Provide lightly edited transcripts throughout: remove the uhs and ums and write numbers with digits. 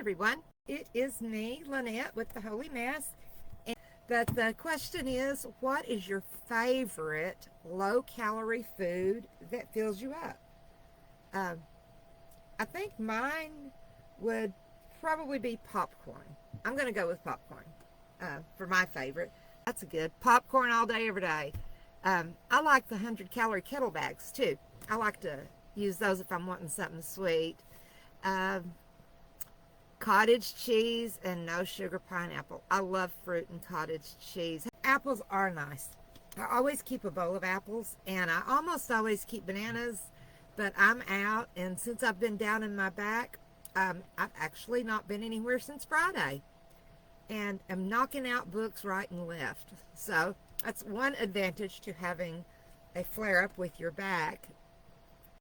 everyone. It is me, Lynette, with the Holy Mass. But the question is, what is your favorite low-calorie food that fills you up? I think mine would probably be popcorn. I'm going to go with popcorn for my favorite. That's a good popcorn all day, every day. I like the 100-calorie kettle bags, too. I like to use those if I'm wanting something sweet. Cottage cheese and no sugar pineapple. I love fruit and cottage cheese. Apples are nice. I always keep a bowl of apples, and I almost always keep bananas, but I'm out, and since I've been down in my back, I've actually not been anywhere since Friday, and I'm knocking out books right and left. So that's one advantage to having a flare-up with your back.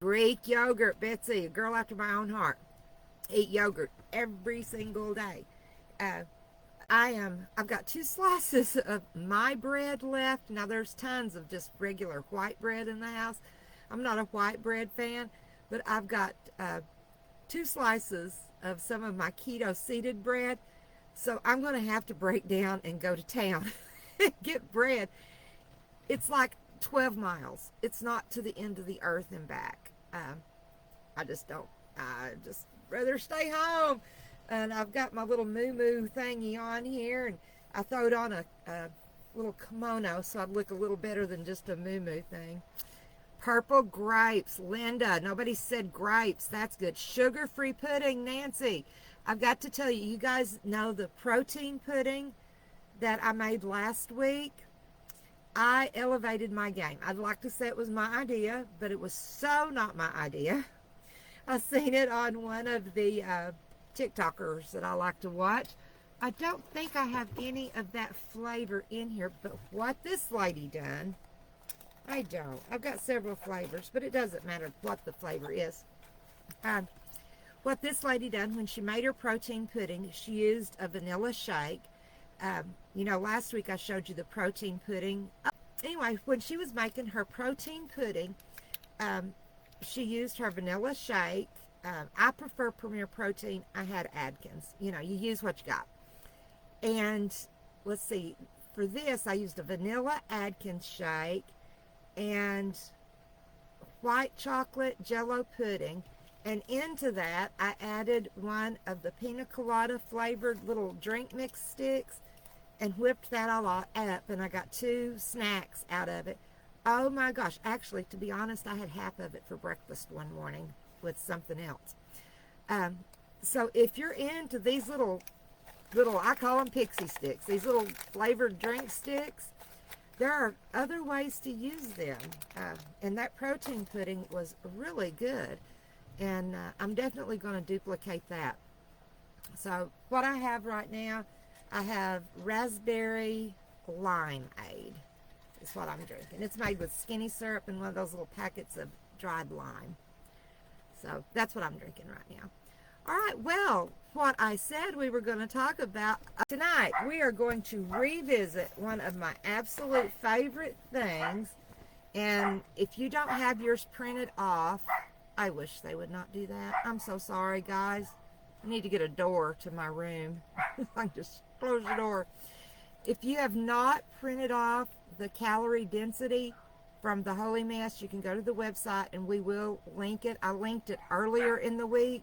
Greek yogurt, Betsy, a girl after my own heart. Eat yogurt every single day. I've got 2 slices of my bread left. Now there's tons of just regular white bread in the house. I'm not a white bread fan, but I've got 2 slices of some of my keto seeded bread. So I'm going to have to break down and go to town and get bread. It's like 12 miles. It's not to the end of the earth and back. I just rather stay home. And I've got my little moo-moo thingy on here, and I throw it on a little kimono so I'd look a little better than just a moo-moo thing. Purple grapes, Linda. Nobody said grapes. That's good. Sugar-free pudding, Nancy. I've got to tell you, you guys know the protein pudding that I made last week? I elevated my game. I'd like to say it was my idea, but it was so not my idea. I seen it on one of the TikTokers that I like to watch. I don't think I have any of that flavor in here, but what this lady done, I don't. I've got several flavors, but it doesn't matter what the flavor is. What this lady done when she made her protein pudding, she used a vanilla shake. You know, last week I showed you the protein pudding. Anyway, when she was making her protein pudding, she used her vanilla shake. I prefer Premier Protein. I had Atkins. You know, you use what you got. And let's see, for this I used a vanilla Atkins shake and white chocolate Jell-O pudding. And into that, I added one of the pina colada flavored little drink mix sticks and whipped that all up, and I got 2 snacks out of it. Oh my gosh, actually, to be honest, I had half of it for breakfast one morning with something else. So if you're into these little, I call them pixie sticks, these little flavored drink sticks, there are other ways to use them. And that protein pudding was really good. And I'm definitely going to duplicate that. So what I have right now, I have raspberry limeade. Is what I'm drinking. It's made with skinny syrup and one of those little packets of dried lime. So that's what I'm drinking right now. All right, well, what I said we were going to talk about tonight, we are going to revisit one of my absolute favorite things. And if you don't have yours printed off, I wish they would not do that. I'm so sorry, guys. I need to get a door to my room. I just close the door. If you have not printed off the calorie density from the Holy Mass, you can go to the website and we will link it. I linked it earlier in the week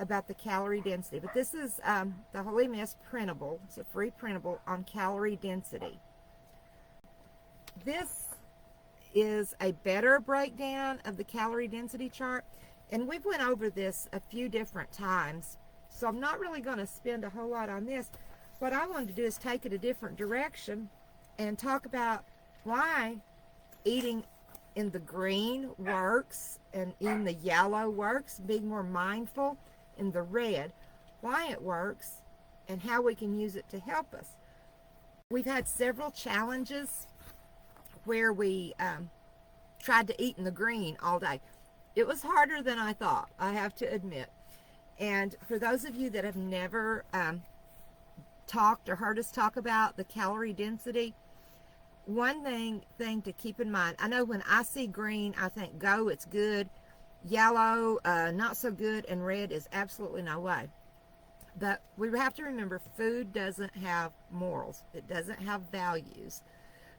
about the calorie density. But this is the Holy Mass printable. It's a free printable on calorie density. This is a better breakdown of the calorie density chart. And we've went over this a few different times. So I'm not really going to spend a whole lot on this. What I wanted to do is take it a different direction and talk about why eating in the green works and in the yellow works, being more mindful in the red, why it works, and how we can use it to help us. We've had several challenges where we tried to eat in the green all day. It was harder than I thought, I have to admit. And for those of you that have never talked or heard us talk about the calorie density, one thing to keep in mind, I know when I see green, I think, go, it's good. Yellow, not so good, and red is absolutely no way. But we have to remember food doesn't have morals. It doesn't have values.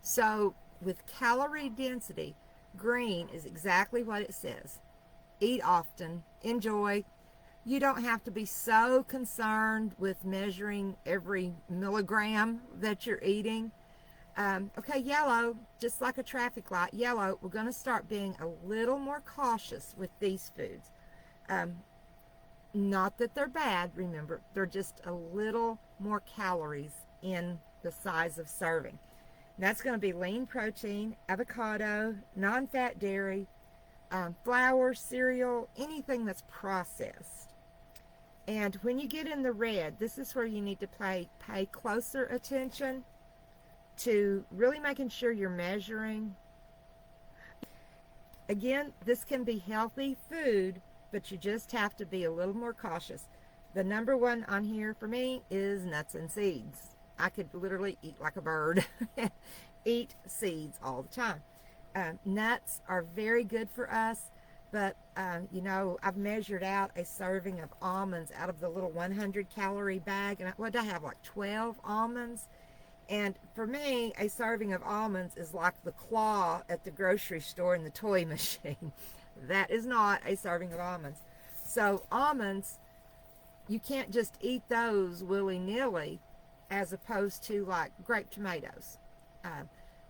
So with calorie density, green is exactly what it says. Eat often, enjoy. You don't have to be so concerned with measuring every milligram that you're eating. Okay, yellow, just like a traffic light, yellow, we're going to start being a little more cautious with these foods. Um, Not that they're bad, remember, they're just a little more calories in the size of serving. And that's going to be lean protein, avocado, non-fat dairy, flour, cereal, anything that's processed. And when you get in the red, this is where you need to pay closer attention to really making sure you're measuring. Again, this can be healthy food, but you just have to be a little more cautious. The number one on here for me is nuts and seeds. I could literally eat like a bird. Eat seeds all the time. Nuts are very good for us, but you know, I've measured out a serving of almonds out of the little 100 calorie bag, and what did I have, like 12 almonds? And for me, a serving of almonds is like the claw at the grocery store in the toy machine. That is not a serving of almonds. So almonds, you can't just eat those willy-nilly as opposed to like grape tomatoes.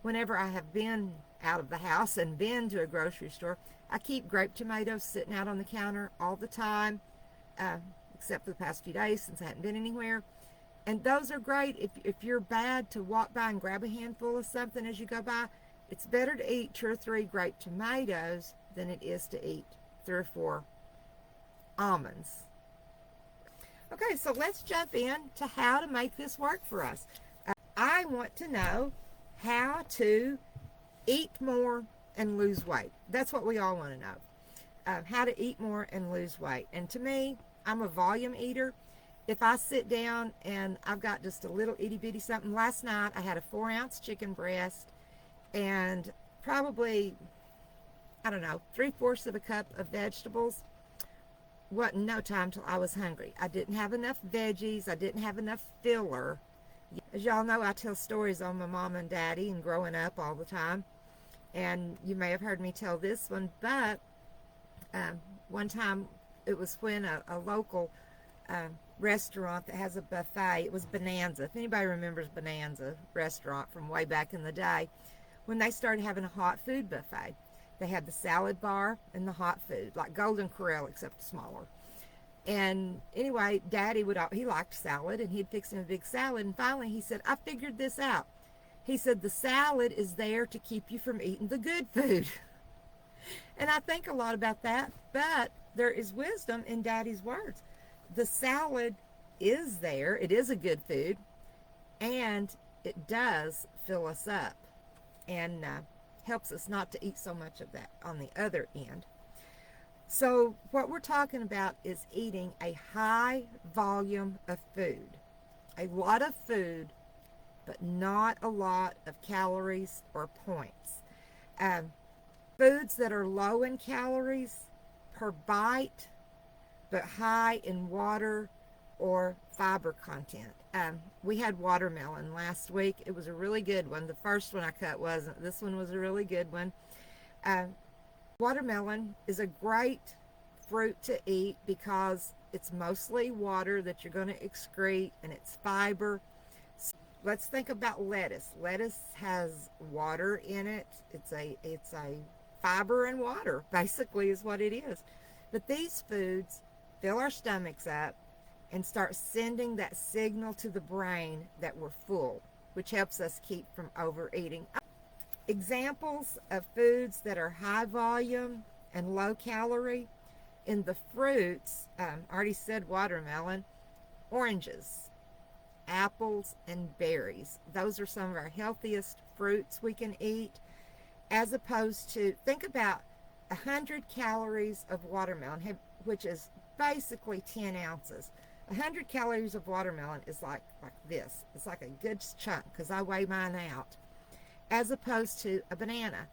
Whenever I have been out of the house and been to a grocery store, I keep grape tomatoes sitting out on the counter all the time, except for the past few days since I hadn't been anywhere. And those are great if you're bad to walk by and grab a handful of something as you go by. It's better to eat 2 or 3 grape tomatoes than it is to eat 3 or 4 almonds. Okay, so let's jump in to how to make this work for us. I want to know how to eat more and lose weight. That's what we all want to know. How to eat more and lose weight. And to me, I'm a volume eater. If I sit down and I've got just a little itty bitty something, last night I had a 4-ounce chicken breast and probably, I don't know, 3/4 of a cup of vegetables. Wasn't no time till I was hungry. I didn't have enough veggies. I didn't have enough filler. As y'all know, I tell stories on my mom and daddy and growing up all the time. And you may have heard me tell this one, but one time it was when a local restaurant that has a buffet, it was Bonanza. If anybody remembers Bonanza restaurant from way back in the day, when they started having a hot food buffet, they had the salad bar and the hot food, like Golden Corral, except smaller. And anyway, Daddy he liked salad, and he'd fix him a big salad. And finally, he said, I figured this out. He said, the salad is there to keep you from eating the good food. And I think a lot about that, but there is wisdom in Daddy's words. The salad is there. It is a good food, and it does fill us up and helps us not to eat so much of that on the other end. So what we're talking about is eating a high volume of food. A lot of food, but not a lot of calories or points. Foods that are low in calories per bite, but high in water or fiber content. We had watermelon last week. It was a really good one. The first one I cut wasn't. This one was a really good one. Watermelon is a great fruit to eat because it's mostly water that you're going to excrete, and it's fiber. So let's think about lettuce. Lettuce has water in it. It's a fiber and water, basically, is what it is. But these foods fill our stomachs up and start sending that signal to the brain that we're full, which helps us keep from overeating. Examples of foods that are high volume and low calorie in the fruits, I already said watermelon, oranges, apples, and berries. Those are some of our healthiest fruits we can eat, as opposed to, think about 100 calories of watermelon, which is basically 10 ounces. 100 calories of watermelon is like this. It's like a good chunk because I weigh mine out. As opposed to a banana.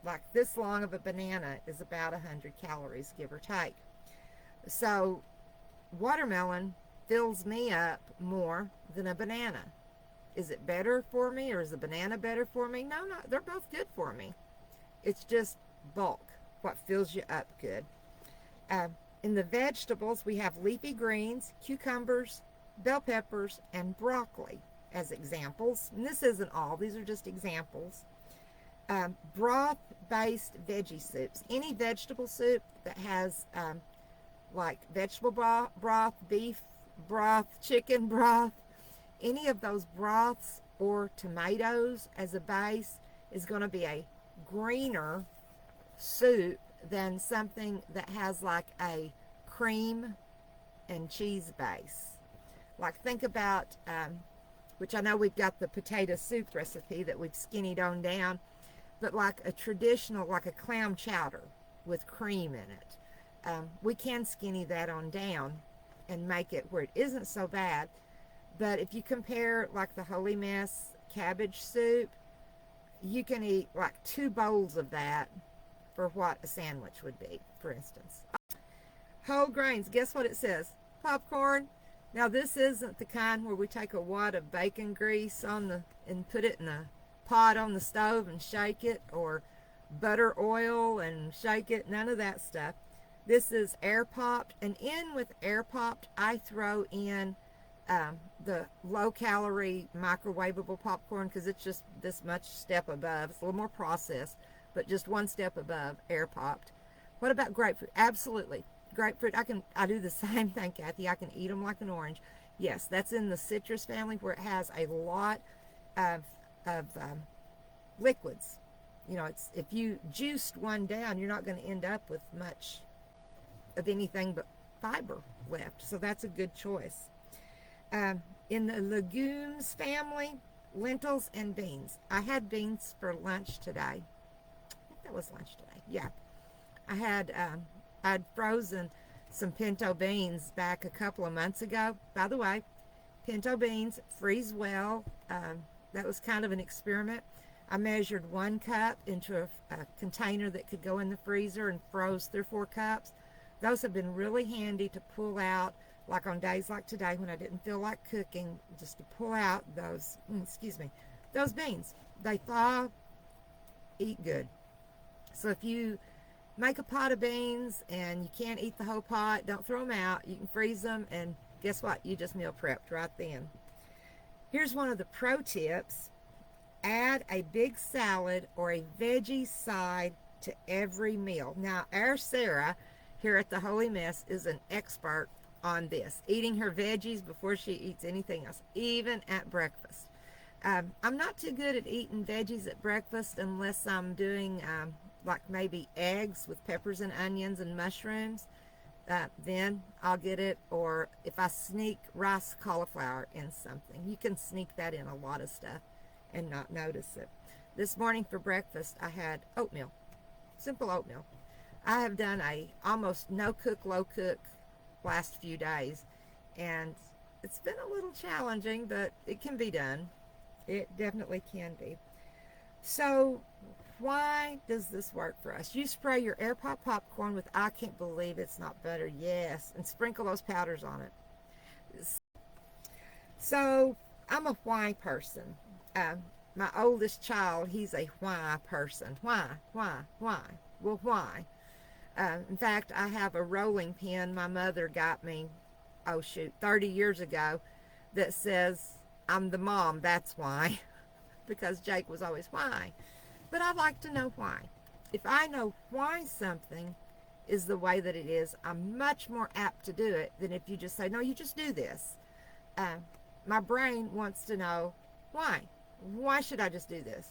Like this long of a banana is about 100 calories, give or take. So watermelon fills me up more than a banana. Is it better for me, or is the banana better for me? No, no, they're both good for me. It's just bulk, what fills you up good. In the vegetables, we have leafy greens, cucumbers, bell peppers, and broccoli as examples. And this isn't all, these are just examples. Broth-based veggie soups. Any vegetable soup that has like vegetable broth, beef broth, chicken broth, any of those broths or tomatoes as a base is going to be a greener soup than something that has like a cream and cheese base. Like think about, which I know we've got the potato soup recipe that we've skinnied on down, but like a traditional, like a clam chowder with cream in it. We can skinny that on down and make it where it isn't so bad. But if you compare like the Holy Mess cabbage soup, you can eat like 2 bowls of that for what a sandwich would be, for instance. Whole grains, guess what it says? Popcorn. Now this isn't the kind where we take a wad of bacon grease and put it in a pot on the stove and shake it, or butter oil and shake it, none of that stuff. This is air popped, and in with air popped I throw in the low calorie microwavable popcorn, because it's just this much step above. It's a little more processed, but just one step above air popped. What about grapefruit? Absolutely. Grapefruit, I do the same thing, Kathy. I can eat them like an orange. Yes, that's in the citrus family, where it has a lot of liquids. You know, it's, if you juiced one down, you're not going to end up with much of anything but fiber left. So that's a good choice. In the legumes family, lentils and beans. I had beans for lunch today. I think that was lunch today. Yeah. I'd frozen some pinto beans back a couple of months ago. By the way, pinto beans freeze well. That was kind of an experiment. I measured 1 cup into a container that could go in the freezer and froze 3 or 4 cups. Those have been really handy to pull out, like on days like today when I didn't feel like cooking, just to pull out those, those beans. They thaw, eat good. So if you make a pot of beans and you can't eat the whole pot, don't throw them out. You can freeze them, and guess what? You just meal prepped right then. Here's one of the pro tips. Add a big salad or a veggie side to every meal. Now, our Sarah here at the Holy Mess is an expert on this, eating her veggies before she eats anything else, even at breakfast. I'm not too good at eating veggies at breakfast unless I'm doing like maybe eggs with peppers and onions and mushrooms. Then I'll get it, or if I sneak rice cauliflower in something. You can sneak that in a lot of stuff and not notice it. This morning for breakfast I had oatmeal, simple oatmeal. I have done a almost no cook, low cook last few days, and it's been a little challenging, but it can be done. It definitely can be. So why does this work for us? You spray your air pop popcorn with I can't believe it's not butter, yes, and sprinkle those powders on it. So I'm a why person. My oldest child, he's a why person. Why? Well, why? In fact, I have a rolling pin my mother got me, 30 years ago, that says, I'm the mom, that's why. Because Jake was always why. But I'd like to know why. If I know why something is the way that it is, I'm much more apt to do it than if you just say, no, you just do this. My brain wants to know why. Why should I just do this?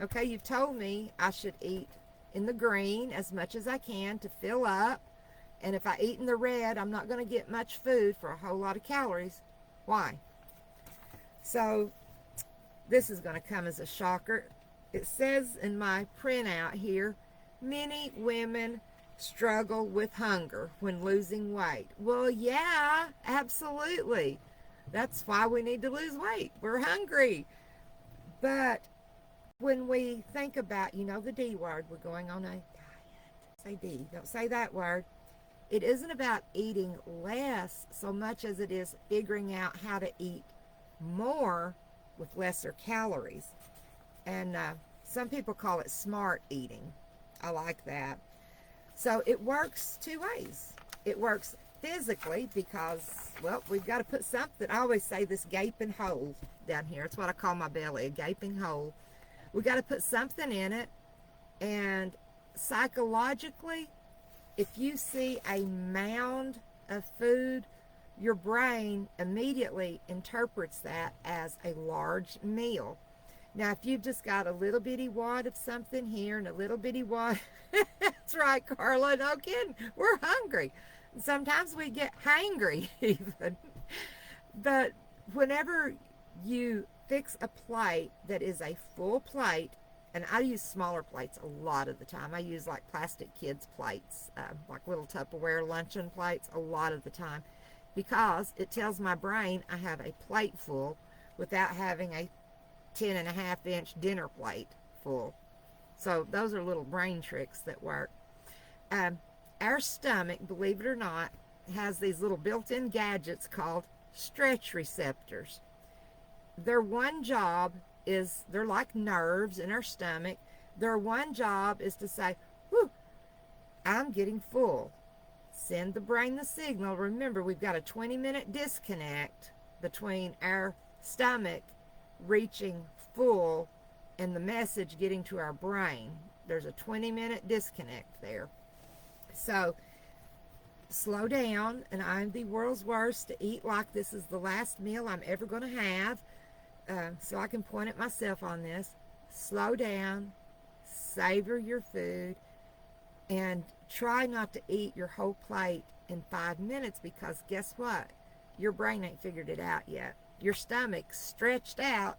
Okay, you've told me I should eat in the green as much as I can to fill up, and if I eat in the red, I'm not going to get much food for a whole lot of calories. Why? So this is going to come as a shocker. It says in my printout here, many women struggle with hunger when losing weight. Well, yeah, absolutely. That's why we need to lose weight. We're hungry. But when we think about, the D word, we're going on a diet. Say D. Don't say that word. it isn't about eating less so much as it is figuring out how to eat more with lesser calories. And some people call it smart eating. I like that. So it works two ways. It works physically because, well, we've got to put something. I always say this gaping hole down here. It's what I call my belly, a gaping hole. We got to put something in it. And psychologically, if you see a mound of food, your brain immediately interprets that as a large meal. Now, if you've just got a little bitty wad of something here and a little bitty wad, that's right, Carla, no kidding, we're hungry. Sometimes we get hangry even. But whenever you fix a plate that is a full plate, and I use smaller plates a lot of the time. I use like plastic kids plates, like little Tupperware luncheon plates a lot of the time, because it tells my brain I have a plate full without having a 10.5-inch dinner plate full. So those are little brain tricks that work. Our stomach, believe it or not, has these little built-in gadgets called stretch receptors. Their one job is, they're like nerves in our stomach. Their one job is to say, whew, I'm getting full. Send the brain the signal. Remember, we've got a 20-minute disconnect between our stomach reaching full and the message getting to our brain. There's a 20-minute disconnect there. So slow down, and I'm the world's worst to eat like this is the last meal I'm ever going to have. So I can point at myself on this. Slow down, savor your food, and try not to eat your whole plate in 5 minutes, because guess what? Your brain ain't figured it out yet. Your stomach's stretched out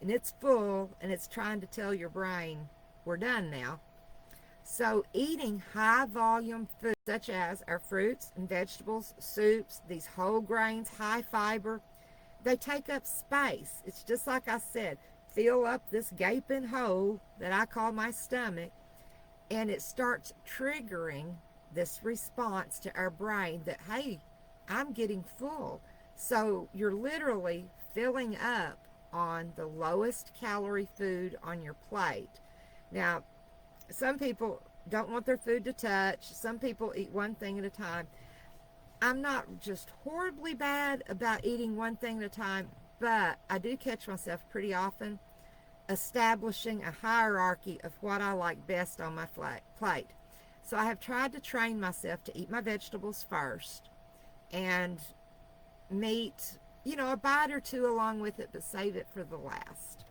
and it's full, and it's trying to tell your brain, we're done now. So eating high volume food such as our fruits and vegetables, soups, these whole grains, high fiber, they take up space. It's just like I said, fill up this gaping hole that I call my stomach, and it starts triggering this response to our brain that, hey, I'm getting full. So you're literally filling up on the lowest calorie food on your plate. Now, some people don't want their food to touch. Some people eat one thing at a time. I'm not just horribly bad about eating one thing at a time, but I do catch myself pretty often establishing a hierarchy of what I like best on my plate. So I have tried to train myself to eat my vegetables first and meat, a bite or two along with it, but save it for the last,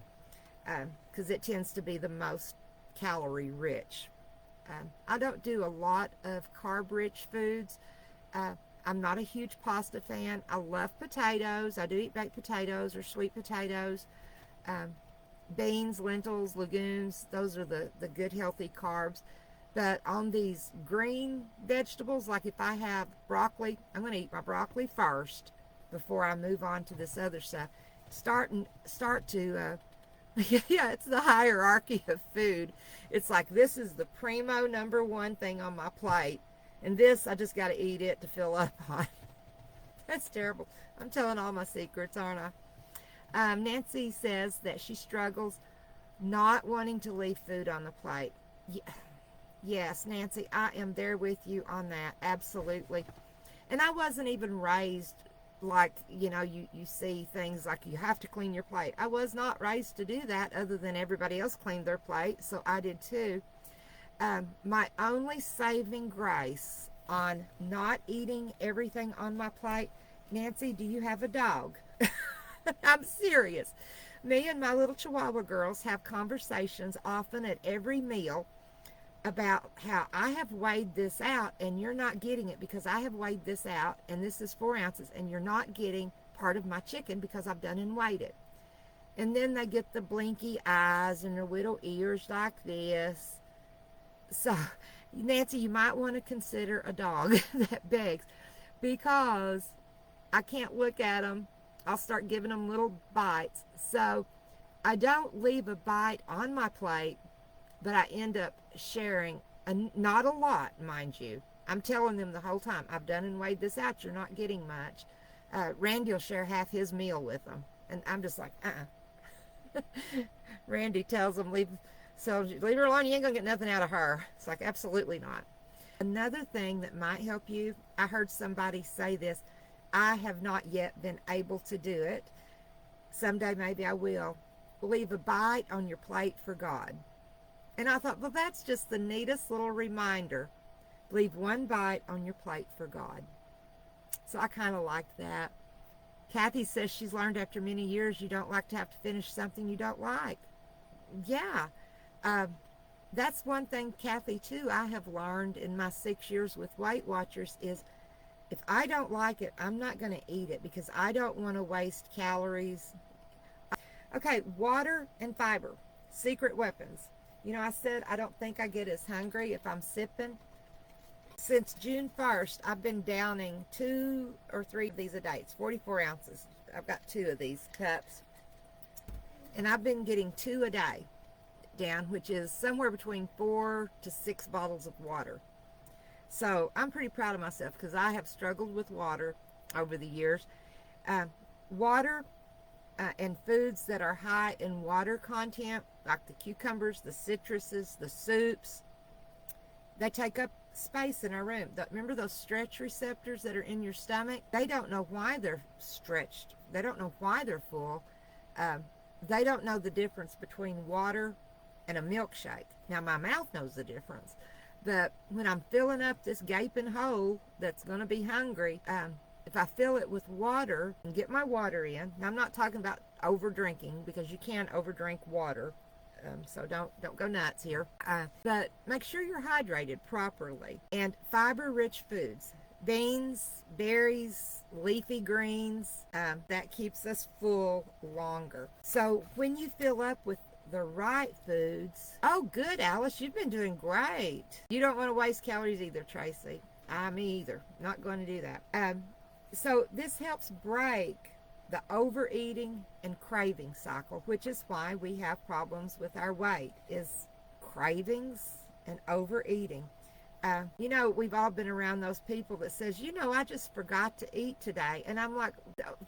because it tends to be the most calorie rich. I don't do a lot of carb rich foods. I'm not a huge pasta fan. I love potatoes. I do eat baked potatoes or sweet potatoes. Beans, lentils, legumes, those are the good healthy carbs. But on these green vegetables, like if I have broccoli, I'm going to eat my broccoli first before I move on to this other stuff. Start to yeah, it's the hierarchy of food. It's like, this is the primo number one thing on my plate, and this I just got to eat it to fill up on. That's terrible. I'm telling all my secrets, aren't I? Nancy says that she struggles not wanting to leave food on the plate. Yes, Nancy, I am there with you on that. Absolutely. And I wasn't even raised like, you see things like you have to clean your plate. I was not raised to do that, other than everybody else cleaned their plate, so I did too. My only saving grace on not eating everything on my plate, Nancy, do you have a dog? I'm serious. Me and my little Chihuahua girls have conversations often at every meal about how I have weighed this out and you're not getting it because I have weighed this out and this is 4 ounces and you're not getting part of my chicken because I've done and weighed it. And then they get the blinky eyes and their little ears like this. So, Nancy, you might want to consider a dog that begs, because I can't look at them. I'll start giving them little bites. So I don't leave a bite on my plate, but I end up sharing, not a lot, mind you, I'm telling them the whole time, I've done and weighed this out. You're not getting much. Randy will share half his meal with them. And I'm just like, Randy tells them, leave her alone. You ain't going to get nothing out of her. It's like, absolutely not. Another thing that might help you, I heard somebody say this. I have not yet been able to do it. Someday maybe I will. Leave a bite on your plate for God. And I thought, well, that's just the neatest little reminder. Leave one bite on your plate for God. So I kind of liked that. Kathy says she's learned after many years you don't like to have to finish something you don't like. Yeah. That's one thing, Kathy, too, I have learned in my 6 years with Weight Watchers is if I don't like it, I'm not going to eat it because I don't want to waste calories. Okay, water and fiber, secret weapons. You know, I said I don't think I get as hungry if I'm sipping. Since June 1st, I've been downing 2 or 3 of these a day. It's 44 ounces. I've got 2 of these cups. And I've been getting 2 a day down, which is somewhere between 4 to 6 bottles of water. So I'm pretty proud of myself because I have struggled with water over the years. Water and foods that are high in water content, like the cucumbers, the citruses, the soups, they take up space in our room. Remember those stretch receptors that are in your stomach? They don't know why they're stretched. They don't know why they're full. They don't know the difference between water and a milkshake. Now, my mouth knows the difference. But when I'm filling up this gaping hole that's going to be hungry, if I fill it with water and get my water in, now I'm not talking about over drinking because you can overdrink water. So don't go nuts here. But make sure you're hydrated properly. And fiber-rich foods, beans, berries, leafy greens, that keeps us full longer. So when you fill up with the right foods, oh good, Alice, you've been doing great. You don't want to waste calories either, Tracy. Me either. Not going to do that. So this helps break the overeating and craving cycle, which is why we have problems with our weight, is cravings and overeating. You know, we've all been around those people that says, you know, I just forgot to eat today. And I'm like,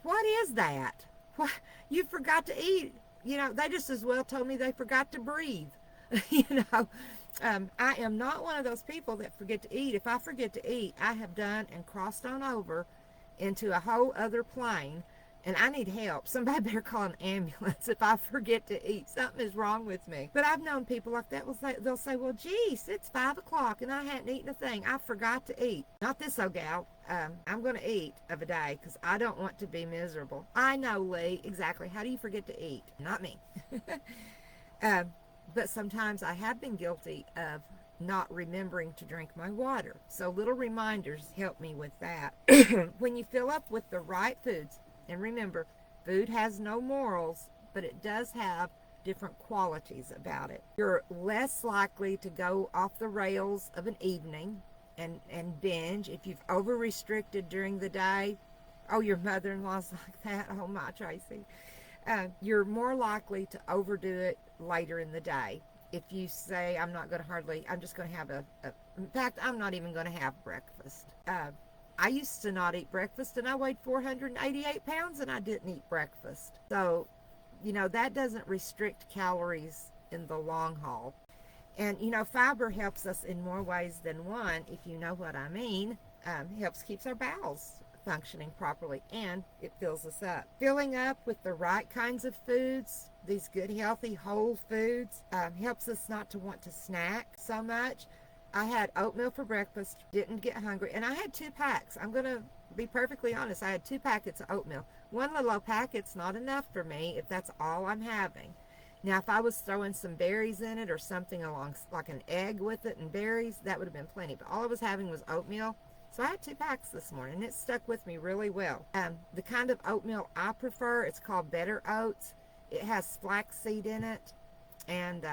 what is that? What? You forgot to eat? You know, they just as well told me they forgot to breathe. You know, I am not one of those people that forget to eat. If I forget to eat, I have done and crossed on over into a whole other plane. And I need help. Somebody better call an ambulance if I forget to eat. Something is wrong with me. But I've known people like that. They'll say, well, geez, it's 5 o'clock and I hadn't eaten a thing. I forgot to eat. Not this old gal. I'm going to eat of a day because I don't want to be miserable. I know, Lee, exactly. How do you forget to eat? Not me. But sometimes I have been guilty of not remembering to drink my water. So little reminders help me with that. When you fill up with the right foods, and remember, food has no morals, but it does have different qualities about it. You're less likely to go off the rails of an evening and binge if you've over-restricted during the day. Oh, your mother-in-law's like that. Oh, my Tracy. You're more likely to overdo it later in the day. If you say, I'm just going to have in fact, I'm not even going to have breakfast. I used to not eat breakfast, and I weighed 488 pounds, and I didn't eat breakfast. So, you know, that doesn't restrict calories in the long haul. And, you know, fiber helps us in more ways than one, if you know what I mean. Keeps our bowels functioning properly, and it fills us up. Filling up with the right kinds of foods, these good, healthy, whole foods, helps us not to want to snack so much. I had oatmeal for breakfast, didn't get hungry, and I had 2 packs. I'm going to be perfectly honest. I had 2 packets of oatmeal. One little packet's not enough for me if that's all I'm having. Now, if I was throwing some berries in it or something along, like an egg with it and berries, that would have been plenty. But all I was having was oatmeal. So I had 2 packs this morning, and it stuck with me really well. The kind of oatmeal I prefer, it's called Better Oats. It has flaxseed in it and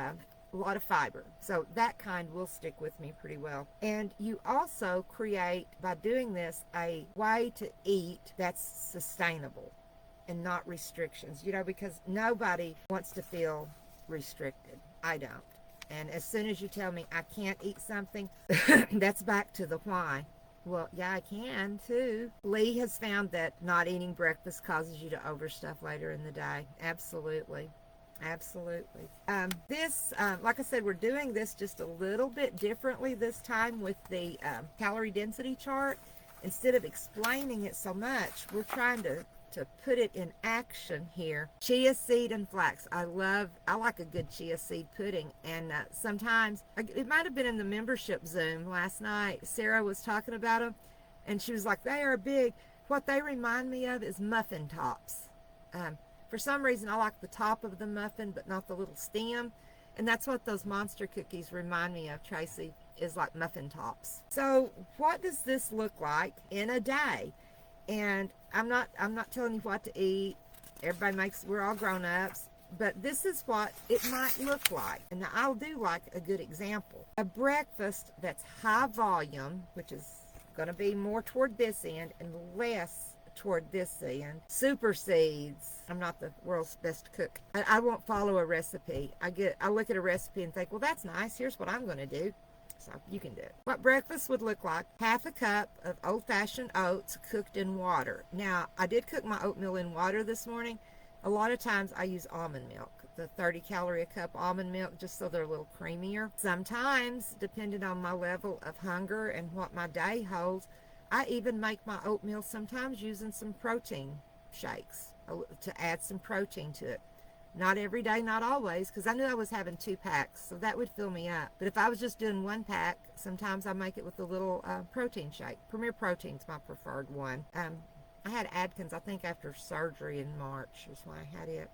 a lot of fiber. So that kind will stick with me pretty well. And you also create, by doing this, a way to eat that's sustainable and not restrictions, you know, because nobody wants to feel restricted. I don't. And as soon as you tell me I can't eat something, that's back to the why. Well, yeah, I can too. Lee has found that not eating breakfast causes you to overstuff later in the day. Absolutely. Absolutely. Like I said, we're doing this just a little bit differently this time with the calorie density chart. Instead of explaining it so much, we're trying to put it in action here. Chia seed and flax. I like a good chia seed pudding. And sometimes, it might have been in the membership Zoom last night, Sarah was talking about them, and she was like, they are big. What they remind me of is muffin tops. For some reason, I like the top of the muffin, but not the little stem. And that's what those monster cookies remind me of, Tracy, is like muffin tops. So what does this look like in a day? And I'm not telling you what to eat. We're all grown ups, but this is what it might look like. And I'll do like a good example. A breakfast that's high volume, which is going to be more toward this end and less toward this end, supersedes. I'm not the world's best cook. I won't follow a recipe. I look at a recipe and think, well, that's nice. Here's what I'm going to do. So you can do it. What breakfast would look like: half a cup of old-fashioned oats cooked in water. Now, I did cook my oatmeal in water this morning. A lot of times I use almond milk, the 30 calorie a cup almond milk, just so they're a little creamier. Sometimes, depending on my level of hunger and what my day holds, I even make my oatmeal sometimes using some protein shakes to add some protein to it. Not every day, not always, because I knew I was having 2 packs, so that would fill me up. But if I was just doing 1 pack, sometimes I make it with a little protein shake. Premier Protein's my preferred one. I had Atkins, I think, after surgery in March is when I had it.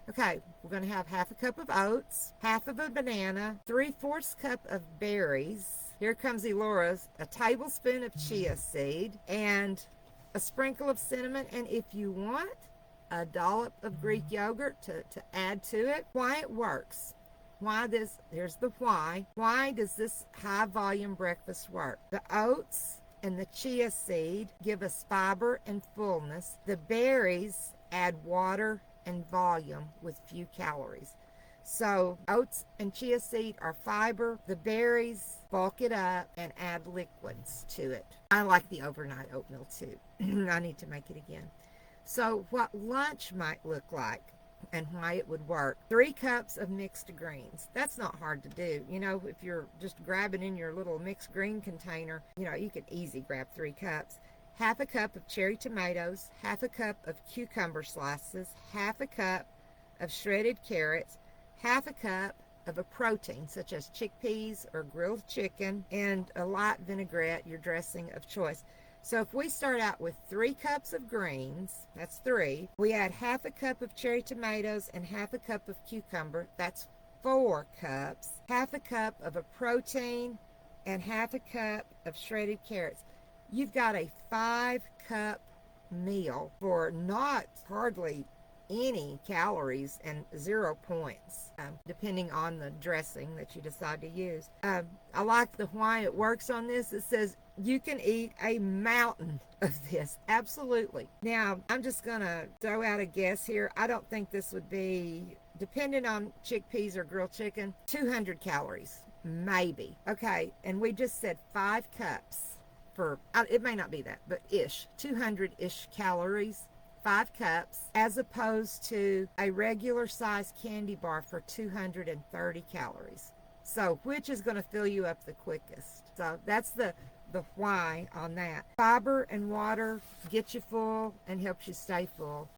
Okay, we're going to have half a cup of oats, half of a banana, 3/4 cup of berries. Here comes Elora's, a tablespoon of chia seed, and a sprinkle of cinnamon, and if you want, a dollop of Greek yogurt to add to it. Why it works. Here's the why. Why does this high volume breakfast work? The oats and the chia seed give us fiber and fullness. The berries add water and volume with few calories. So oats and chia seed are fiber. The berries bulk it up and add liquids to it. I like the overnight oatmeal too. I need to make it again. So what lunch might look like and why it would work: 3 cups of mixed greens. That's not hard to do. You know, if you're just grabbing in your little mixed green container, you could easily grab 3 cups. Half a cup of cherry tomatoes, half a cup of cucumber slices, half a cup of shredded carrots, half a cup of a protein such as chickpeas or grilled chicken, and a light vinaigrette, your dressing of choice. So if we start out with 3 cups of greens, that's 3. We add half a cup of cherry tomatoes and half a cup of cucumber, that's 4 cups. Half a cup of a protein and half a cup of shredded carrots. You've got a 5-cup meal for not hardly any calories and 0 points, depending on the dressing that you decide to use. I like the why it works on this. It says you can eat a mountain of this. Absolutely. Now, I'm just going to throw out a guess here. I don't think this would be, depending on chickpeas or grilled chicken, 200 calories. Maybe. Okay, and we just said 5 cups for, it may not be that, but 200-ish calories. 5 cups, as opposed to a regular size candy bar for 230 calories. So which is going to fill you up the quickest? So that's the why on that. Fiber and water get you full and helps you stay full.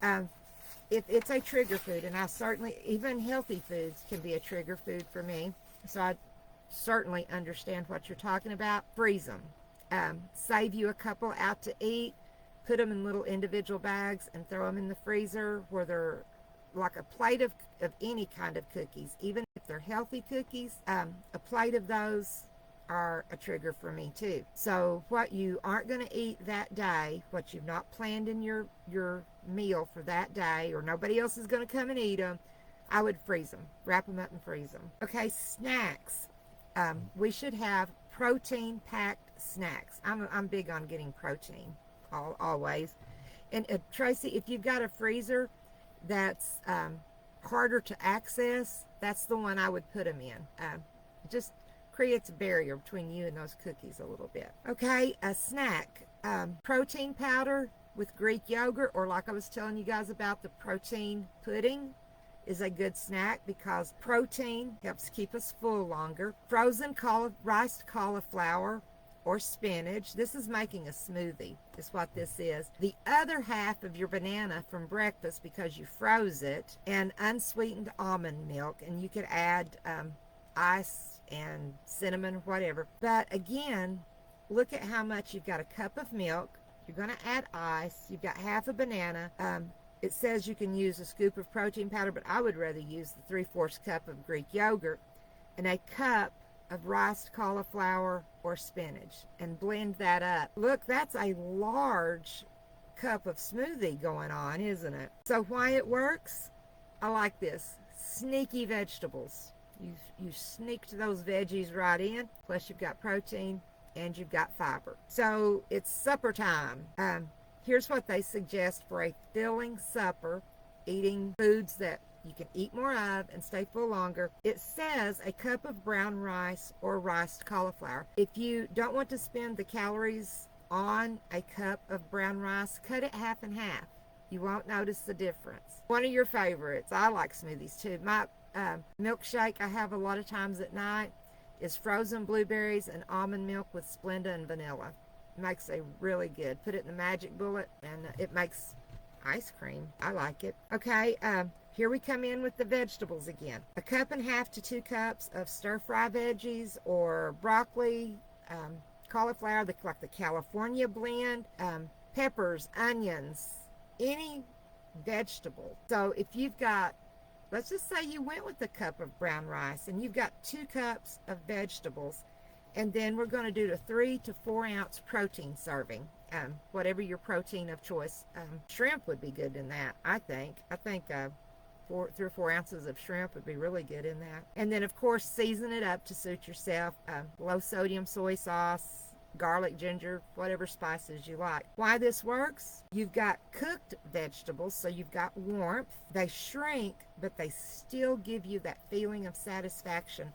If it's a trigger food, and I certainly, even healthy foods can be a trigger food for me, so I certainly understand what you're talking about. Freeze them. Save you a couple out to eat. Put them in little individual bags and throw them in the freezer where they're like a plate of any kind of cookies. Even if they're healthy cookies, a plate of those are a trigger for me too. So what you aren't going to eat that day, what you've not planned in your meal for that day, or nobody else is going to come and eat them, I would freeze them, wrap them up and freeze them. Okay, snacks. We should have protein-packed snacks. I'm big on getting protein. Always. And Tracy, if you've got a freezer that's harder to access, that's the one I would put them in. just creates a barrier between you and those cookies a little bit. Okay, a snack. Protein powder with Greek yogurt, or like I was telling you guys about, the protein pudding is a good snack because protein helps keep us full longer. Frozen riced cauliflower or spinach. This is making a smoothie, is what this is. The other half of your banana from breakfast because you froze it, and unsweetened almond milk, and you could add ice and cinnamon, whatever. But again, look at how much you've got. A cup of milk, you're going to add ice, you've got half a banana. It says you can use a scoop of protein powder, but I would rather use the 3/4 cup of Greek yogurt and a cup of riced cauliflower or spinach, and blend that up. Look, that's a large cup of smoothie going on, isn't it? So why it works? I like this. Sneaky vegetables. You sneaked those veggies right in, plus you've got protein and you've got fiber. So it's supper time. Here's what they suggest for a filling supper, eating foods that you can eat more of and stay full longer. It says a cup of brown rice or riced cauliflower. If you don't want to spend the calories on a cup of brown rice, cut it half and half. You won't notice the difference. One of your favorites, I like smoothies too. My milkshake I have a lot of times at night is frozen blueberries and almond milk with Splenda and vanilla. Makes a really good. Put it in the magic bullet and it makes ice cream. I like it. Okay, here we come in with the vegetables again. A cup and a half to 2 cups of stir-fry veggies or broccoli, cauliflower, like the California blend, peppers, onions, any vegetable. So if you've got, let's just say you went with a cup of brown rice and you've got 2 cups of vegetables, and then we're going to do the 3 to 4 ounce protein serving. Whatever your protein of choice. Shrimp would be good in that, I think. I think 3 or 4 ounces of shrimp would be really good in that. And then, of course, season it up to suit yourself. Low sodium soy sauce, garlic, ginger, whatever spices you like. Why this works? You've got cooked vegetables, so you've got warmth. They shrink, but they still give you that feeling of satisfaction.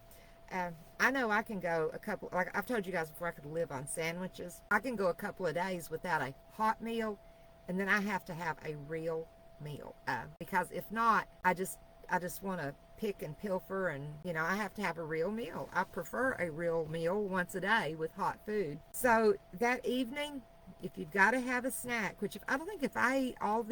I know I can go a couple, like I've told you guys before, I could live on sandwiches. I can go a couple of days without a hot meal, and then I have to have a real meal. Because if not, I just want to pick and pilfer, and I have to have a real meal. I prefer a real meal once a day with hot food. So that evening, if you've got to have a snack, which I don't think if I ate all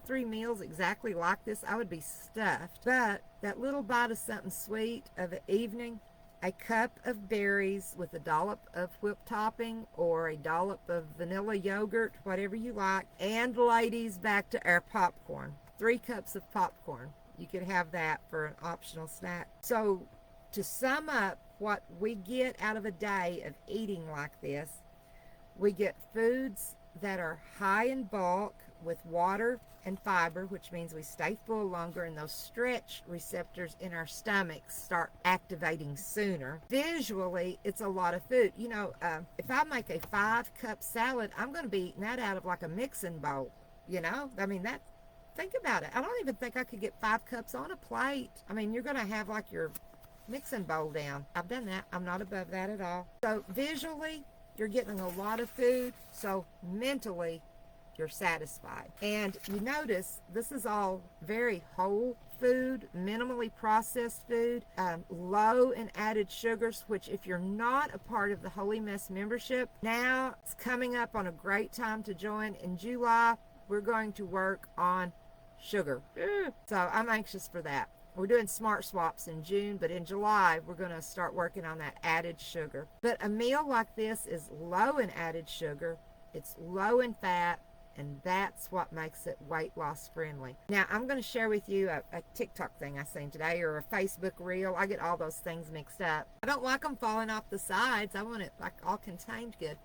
3 meals exactly like this, I would be stuffed. But that little bite of something sweet of an evening, a cup of berries with a dollop of whipped topping or a dollop of vanilla yogurt, whatever you like. And ladies, back to our popcorn. 3 cups of popcorn. You could have that for an optional snack. So to sum up what we get out of a day of eating like this, we get foods that are high in bulk with water and fiber, which means we stay full longer, and those stretch receptors in our stomachs start activating sooner. Visually, it's a lot of food. If I make a 5-cup salad, I'm going to be eating that out of like a mixing bowl. Think about it. I don't even think I could get 5 cups on a plate. You're going to have like your mixing bowl down. I've done that. I'm not above that at all. So visually, you're getting a lot of food. So mentally, you're satisfied. And you notice this is all very whole food, minimally processed food, low in added sugars, which if you're not a part of the Holy Mess membership, now it's coming up on a great time to join. In July, we're going to work on sugar. So I'm anxious for that. We're doing smart swaps in June, but in July, we're going to start working on that added sugar. But a meal like this is low in added sugar. It's low in fat. And that's what makes it weight loss friendly. Now, I'm going to share with you a TikTok thing I seen today, or a Facebook reel. I get all those things mixed up. I don't like them falling off the sides. I want it like all contained good.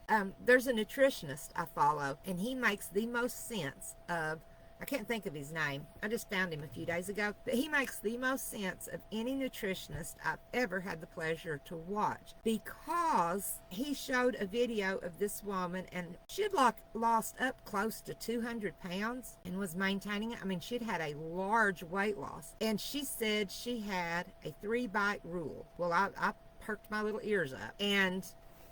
There's a nutritionist I follow, and he makes the most sense of, I can't think of his name. I just found him a few days ago. But he makes the most sense of any nutritionist I've ever had the pleasure to watch, because he showed a video of this woman, and she'd lost up close to 200 pounds and was maintaining it. She'd had a large weight loss, and she said she had a 3-bite rule. Well, I perked my little ears up. And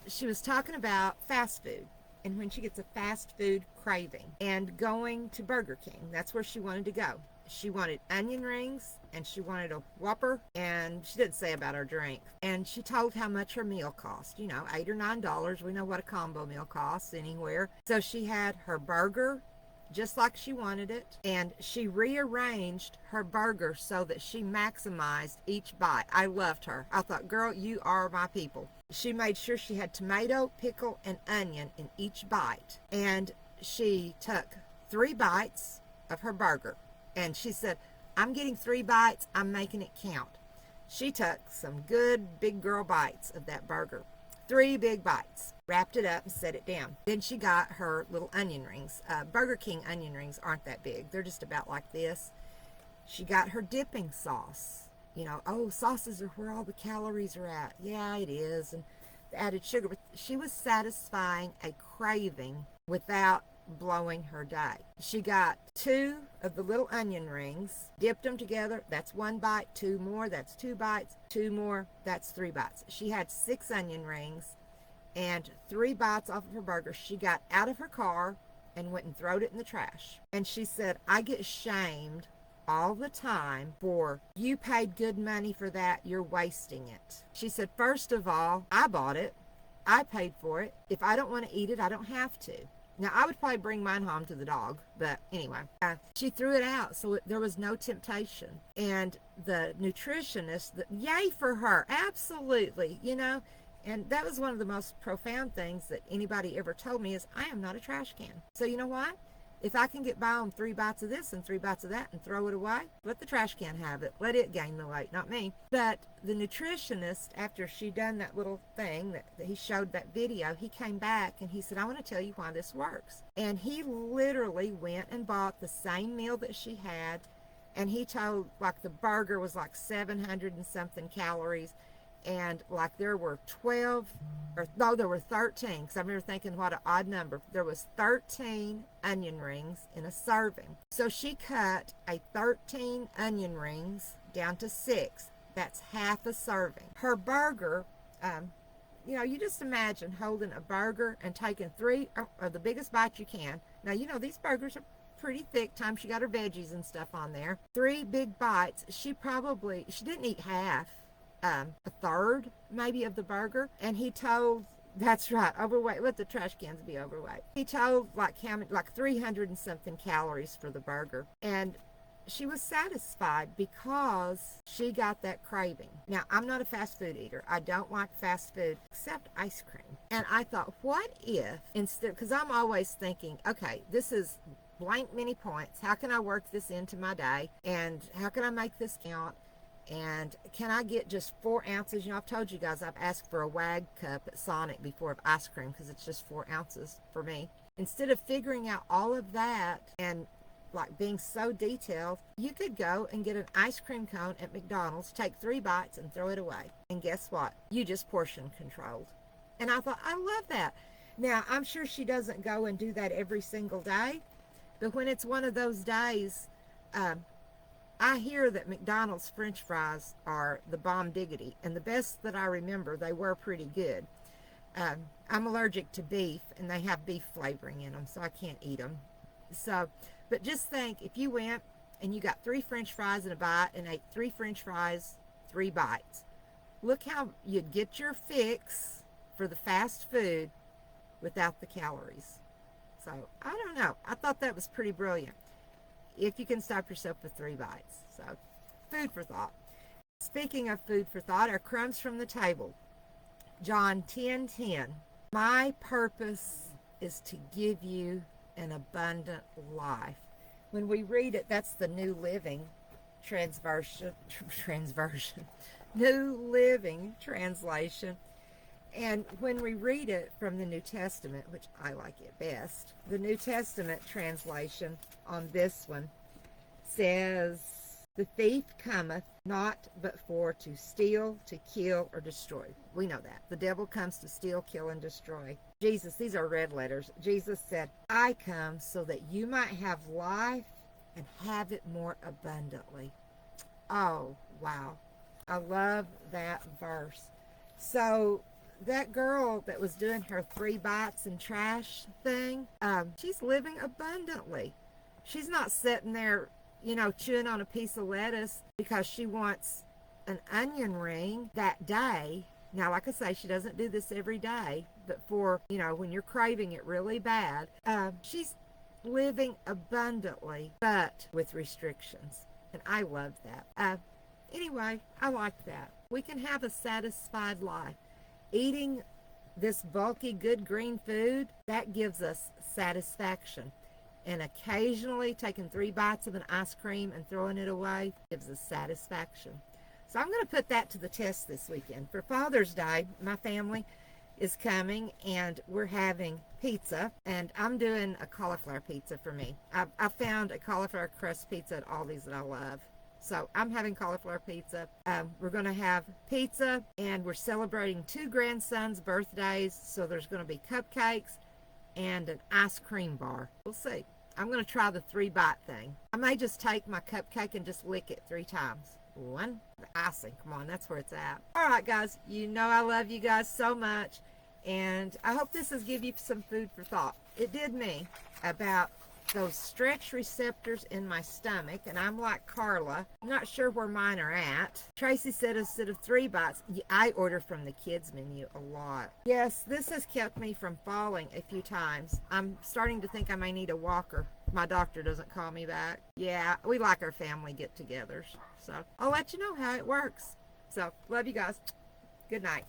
she was talking about fast food and when she gets a fast food craving and going to Burger King. That's where she wanted to go. She wanted onion rings and she wanted a Whopper, and she didn't say about her drink. And she told how much her meal cost, you know, $8 or $9. We know what a combo meal costs anywhere. So she had her burger just like she wanted it, and she rearranged her burger so that she maximized each bite. I loved her. I thought, girl, you are my people. She made sure she had tomato, pickle, and onion in each bite. And she took 3 bites of her burger. And she said, I'm getting 3 bites. I'm making it count. She took some good big girl bites of that burger. 3 big bites, wrapped it up and set it down. Then she got her little onion rings. Burger King onion rings aren't that big. They're just about like this. She got her dipping sauce. You know, oh, sauces are where all the calories are at. Yeah, it is. And the added sugar. But she was satisfying a craving without blowing her day. She got 2 of the little onion rings, dipped them together. That's 1 bite. 2 more. That's 2 bites. 2 more. That's 3 bites. She had 6 onion rings and 3 bites off of her burger. She got out of her car and went and throwed it in the trash. And she said, I get shamed all the time for, you paid good money for that, you're wasting it. She said, first of all, I bought it. I paid for it. If I don't want to eat it, I don't have to. Now, I would probably bring mine home to the dog, but anyway, she threw it out, so there was no temptation. And the nutritionist, yay for her, absolutely, you know. And that was one of the most profound things that anybody ever told me is, I am not a trash can. So you know what? If I can get by on 3 bites of this and 3 bites of that and throw it away, let the trash can have it. Let it gain the weight, not me. But the nutritionist, after she done that little thing that he showed that video, he came back and he said, I want to tell you why this works. And he literally went and bought the same meal that she had, and he told, like, the burger was like 700 and something calories, and like there were 12, or no, there were 13, because I remember thinking, what an odd number. There was 13 onion rings in a serving. So she cut a 13 onion rings down to 6. That's half a serving. Her burger, you know, you just imagine holding a burger and taking 3, or the biggest bite you can. Now, you know, these burgers are pretty thick, times she got her veggies and stuff on there. 3 big bites. She didn't eat half. A third maybe of the burger. And he told, that's right, overweight, let the trash cans be overweight. He told like 300 and something calories for the burger. And she was satisfied because she got that craving. Now, I'm not a fast food eater. I don't like fast food except ice cream. And I thought, what if instead, because I'm always thinking, okay, this is blank many points. How can I work this into my day? And how can I make this count? And can I get just 4 ounces? You know, I've told you guys I've asked for a WAG cup at Sonic before of ice cream because it's just 4 ounces for me. Instead of figuring out all of that and like being so detailed, you could go and get an ice cream cone at McDonald's, take 3 bites and throw it away. And guess what? You just portion controlled. And I thought, I love that. Now, I'm sure she doesn't go and do that every single day, but when it's one of those days, I hear that McDonald's French fries are the bomb diggity, and the best that I remember, they were pretty good. I'm allergic to beef, and they have beef flavoring in them, so I can't eat them. So, but just think, if you went and you got 3 French fries in a bite and ate 3 French fries, 3 bites, look how you'd get your fix for the fast food without the calories. So, I don't know. I thought that was pretty brilliant. If you can stop yourself with 3 bites. So, food for thought. Speaking of food for thought, our crumbs from the table. John 10:10. My purpose is to give you an abundant life. When we read it, that's the New Living New Living Translation. And when we read it from the New Testament, which I like it best, the New Testament translation on this one says, the thief cometh not but for to steal, to kill, or destroy. We know that. The devil comes to steal, kill, and destroy. Jesus, these are red letters. Jesus said, I come so that you might have life and have it more abundantly. Oh, wow. I love that verse. So that girl that was doing her 3 bites and trash thing, she's living abundantly. She's not sitting there, chewing on a piece of lettuce because she wants an onion ring that day. Now, like I say, she doesn't do this every day, but for, when you're craving it really bad, she's living abundantly, but with restrictions. And I love that. Anyway, I like that. We can have a satisfied life. Eating this bulky, good green food, that gives us satisfaction. And occasionally taking 3 bites of an ice cream and throwing it away gives us satisfaction. So I'm going to put that to the test this weekend. For Father's Day, my family is coming and we're having pizza, and I'm doing a cauliflower pizza for me. I found a cauliflower crust pizza at Aldi's that I love. So I'm having cauliflower pizza. We're going to have pizza, and we're celebrating 2 grandsons' birthdays. So there's going to be cupcakes and an ice cream bar. We'll see. I'm going to try the 3-bite thing. I may just take my cupcake and just lick it 3 times. 1, the icing. Come on, that's where it's at. All right, guys. You know I love you guys so much. And I hope this has given you some food for thought. It did me about those stretch receptors in my stomach, and I'm like Carla, I'm not sure where mine are at. Tracy said instead of 3 bites, I order from the kids menu a lot. Yes, this has kept me from falling a few times. I'm starting to think I may need a walker. My doctor doesn't call me back. Yeah, we like our family get-togethers. So I'll let you know how it works. So love you guys. Good night.